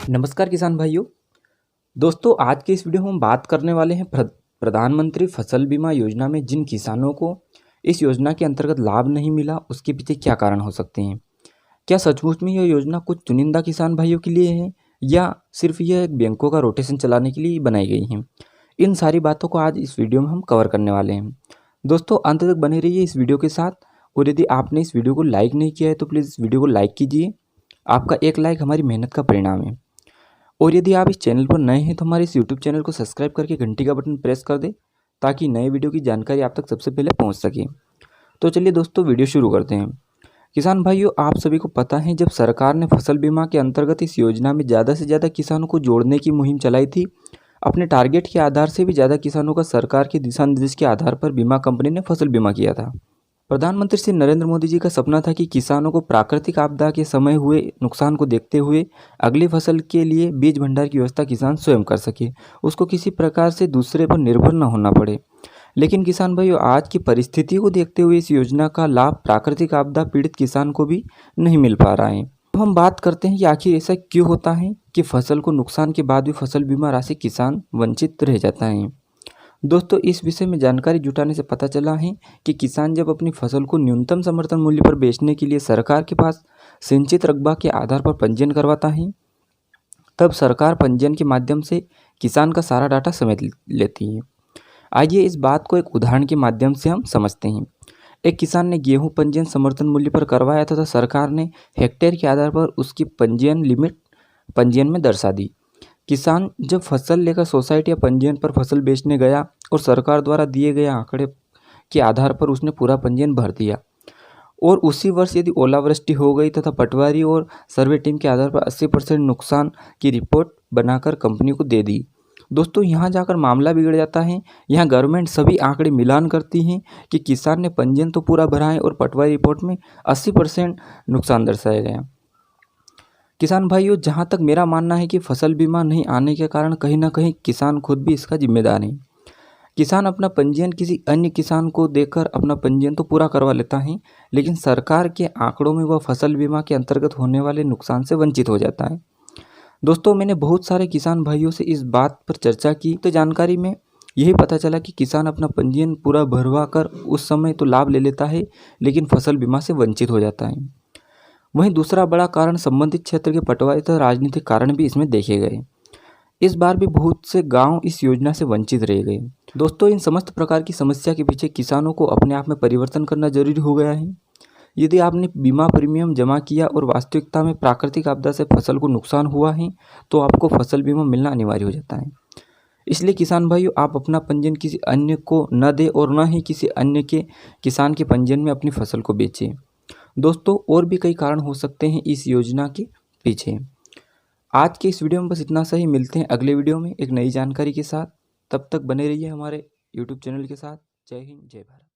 नमस्कार किसान भाइयों। दोस्तों, आज के इस वीडियो में हम बात करने वाले हैं प्रधानमंत्री फसल बीमा योजना में जिन किसानों को इस योजना के अंतर्गत लाभ नहीं मिला, उसके पीछे क्या कारण हो सकते हैं। क्या सचमुच में यह योजना कुछ चुनिंदा किसान भाइयों के लिए है या सिर्फ यह एक बैंकों का रोटेशन चलाने के लिए बनाई गई है। इन सारी बातों को आज इस वीडियो में हम कवर करने वाले हैं। दोस्तों, अंत तक बने रहिए इस वीडियो के साथ। और यदि आपने इस वीडियो को लाइक नहीं किया है तो प्लीज़ इस वीडियो को लाइक कीजिए। आपका एक लाइक हमारी मेहनत का परिणाम है। और यदि आप इस चैनल पर नए हैं तो हमारे इस यूट्यूब चैनल को सब्सक्राइब करके घंटी का बटन प्रेस कर दें ताकि नए वीडियो की जानकारी आप तक सबसे पहले पहुंच सके। तो चलिए दोस्तों, वीडियो शुरू करते हैं। किसान भाइयों, आप सभी को पता है, जब सरकार ने फसल बीमा के अंतर्गत इस योजना में ज़्यादा से ज़्यादा किसानों को जोड़ने की मुहिम चलाई थी। अपने टारगेट के आधार से भी ज़्यादा किसानों का सरकार के दिशा निर्देश के आधार पर बीमा कंपनी ने फसल बीमा किया था। प्रधानमंत्री श्री नरेंद्र मोदी जी का सपना था कि किसानों को प्राकृतिक आपदा के समय हुए नुकसान को देखते हुए अगली फसल के लिए बीज भंडार की व्यवस्था किसान स्वयं कर सके, उसको किसी प्रकार से दूसरे पर निर्भर न होना पड़े। लेकिन किसान भाइयों, आज की परिस्थिति को देखते हुए इस योजना का लाभ प्राकृतिक आपदा पीड़ित किसान को भी नहीं मिल पा रहा है। तो हम बात करते हैं कि आखिर ऐसा क्यों होता है कि फसल को नुकसान के बाद भी फसल बीमा राशि किसान वंचित रह जाता है। दोस्तों, इस विषय में जानकारी जुटाने से पता चला है कि किसान जब अपनी फसल को न्यूनतम समर्थन मूल्य पर बेचने के लिए सरकार के पास सिंचित रकबा के आधार पर पंजीयन करवाता है, तब सरकार पंजीयन के माध्यम से किसान का सारा डाटा समेट लेती है। आइए इस बात को एक उदाहरण के माध्यम से हम समझते हैं। एक किसान ने गेहूं पंजीयन समर्थन मूल्य पर करवाया था, तो सरकार ने हेक्टेयर के आधार पर उसकी पंजीयन लिमिट पंजीयन में दर्शा दी। किसान जब फसल लेकर सोसाइटी या पंजीयन पर फसल बेचने गया और सरकार द्वारा दिए गए आंकड़े के आधार पर उसने पूरा पंजीयन भर दिया और उसी वर्ष यदि ओलावृष्टि हो गई तथा पटवारी और सर्वे टीम के आधार पर 80% नुकसान की रिपोर्ट बनाकर कंपनी को दे दी। दोस्तों, यहाँ जाकर मामला बिगड़ जाता है। यहाँ गवर्नमेंट सभी आंकड़े मिलान करती है कि किसान ने पंजीयन तो पूरा भरा है और पटवारी रिपोर्ट में 80% नुकसान दर्शाया गया। किसान भाइयों, जहाँ तक मेरा मानना है कि फसल बीमा नहीं आने के कारण कहीं ना कहीं किसान खुद भी इसका जिम्मेदार है। किसान अपना पंजीयन किसी अन्य किसान को देकर अपना पंजीयन तो पूरा करवा लेता है, लेकिन सरकार के आंकड़ों में वह फसल बीमा के अंतर्गत होने वाले नुकसान से वंचित हो जाता है। दोस्तों, मैंने बहुत सारे किसान भाइयों से इस बात पर चर्चा की तो जानकारी में यही पता चला कि किसान अपना पंजीयन पूरा भरवा कर उस समय तो लाभ ले लेता है, लेकिन फसल बीमा से वंचित हो जाता है। वहीं दूसरा बड़ा कारण संबंधित क्षेत्र के पटवारी तथा राजनीतिक कारण भी इसमें देखे गए। इस बार भी बहुत से गांव इस योजना से वंचित रह गए। दोस्तों, इन समस्त प्रकार की समस्या के पीछे किसानों को अपने आप में परिवर्तन करना जरूरी हो गया है। यदि आपने बीमा प्रीमियम जमा किया और वास्तविकता में प्राकृतिक आपदा से फसल को नुकसान हुआ है तो आपको फसल बीमा मिलना अनिवार्य हो जाता है। इसलिए किसान भाइयों, आप अपना पंजीयन किसी अन्य को न दें और न ही किसी अन्य के किसान के पंजीयन में अपनी फसल को बेचें। दोस्तों, और भी कई कारण हो सकते हैं इस योजना के पीछे। आज के इस वीडियो में बस इतना सही। मिलते हैं अगले वीडियो में एक नई जानकारी के साथ। तब तक बने रहिए हमारे यूट्यूब चैनल के साथ। जय हिंद, जय भारत।